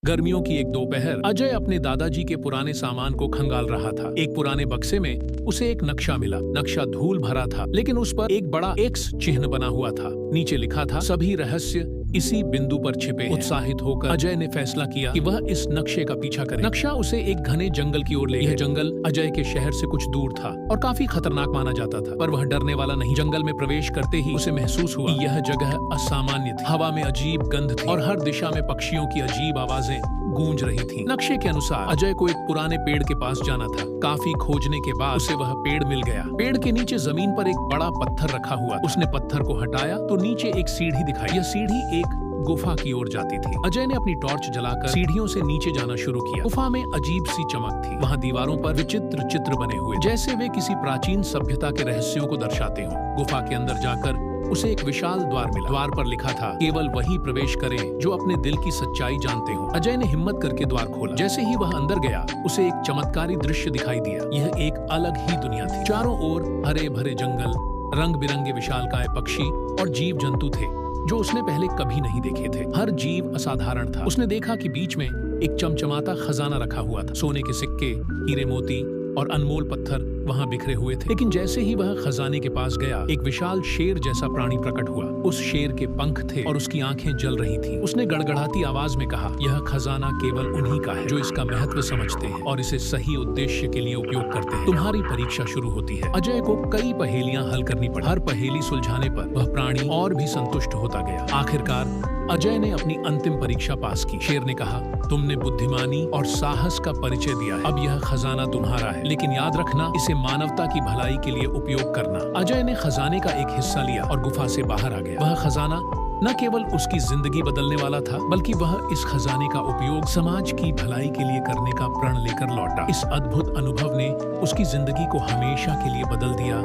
गर्मियों की एक दोपहर अजय अपने दादाजी के पुराने सामान को खंगाल रहा था। एक पुराने बक्से में उसे एक नक्शा मिला। नक्शा धूल भरा था, लेकिन उस पर एक बड़ा एक्स चिन्ह बना हुआ था। नीचे लिखा था, सभी रहस्य इसी बिंदु पर छिपे हैं। उत्साहित होकर अजय ने फैसला किया कि वह इस नक्शे का पीछा करे। नक्शा उसे एक घने जंगल की ओर ले गया। यह जंगल अजय के शहर से कुछ दूर था और काफी खतरनाक माना जाता था, पर वह डरने वाला नहीं। जंगल में प्रवेश करते ही उसे महसूस हुआ कि यह जगह असामान्य थी। हवा में अजीब गंध थी और हर दिशा में पक्षियों की अजीब आवाजें गूंज रही थीं। नक्शे के अनुसार अजय को एक पुराने पेड़ के पास जाना था। काफी खोजने के बाद उसे वह पेड़ मिल गया। पेड़ के नीचे जमीन पर एक बड़ा पत्थर रखा हुआ। उसने पत्थर को हटाया तो नीचे एक सीढ़ी दिखाई। यह सीढ़ी एक गुफा की ओर जाती थी। अजय ने अपनी टॉर्च जलाकर सीढ़ियों से नीचे जाना शुरू किया। गुफा में अजीब सी चमक थी। वहाँ दीवारों पर विचित्र चित्र बने हुए, जैसे वे किसी प्राचीन सभ्यता के रहस्यों को दर्शाते हों। गुफा के अंदर जाकर उसे एक विशाल द्वार मिला। द्वार पर लिखा था, केवल वही प्रवेश करें जो अपने दिल की सच्चाई जानते हो। अजय ने हिम्मत करके द्वार खोला। जैसे ही वह अंदर गया, उसे एक चमत्कारी दृश्य दिखाई दिया। यह एक अलग ही दुनिया थी। चारों ओर हरे भरे जंगल, रंग बिरंगे विशालकाय पक्षी और जीव जंतु थे जो उसने पहले कभी नहीं देखे थे। हर जीव असाधारण था। उसने देखा कि बीच में एक चमचमाता खजाना रखा हुआ था। सोने के सिक्के, हीरे मोती और अनमोल पत्थर वहां बिखरे हुए थे। लेकिन जैसे ही वह खजाने के पास गया, एक विशाल शेर जैसा प्राणी प्रकट हुआ। उस शेर के पंख थे और उसकी आंखें जल रही थीं। उसने गड़गड़ाती आवाज में कहा, यह खजाना केवल उन्हीं का है जो इसका महत्व समझते हैं और इसे सही उद्देश्य के लिए उपयोग करते हैं। तुम्हारी परीक्षा शुरू होती है। अजय को कई पहेलियां हल करनी पड़ी। हर पहेली सुलझाने पर वह प्राणी और भी संतुष्ट होता गया। आखिरकार अजय ने अपनी अंतिम परीक्षा पास की। शेर ने कहा, तुमने बुद्धिमानी और साहस का परिचय दिया है। अब यह खजाना तुम्हारा है, लेकिन याद रखना, इसे मानवता की भलाई के लिए उपयोग करना। अजय ने खजाने का एक हिस्सा लिया और गुफा से बाहर आ गया। वह खजाना न केवल उसकी जिंदगी बदलने वाला था, बल्कि वह इस खजाने का उपयोग समाज की भलाई के लिए करने का प्रण लेकर लौटा। इस अद्भुत अनुभव ने उसकी जिंदगी को हमेशा के लिए बदल दिया।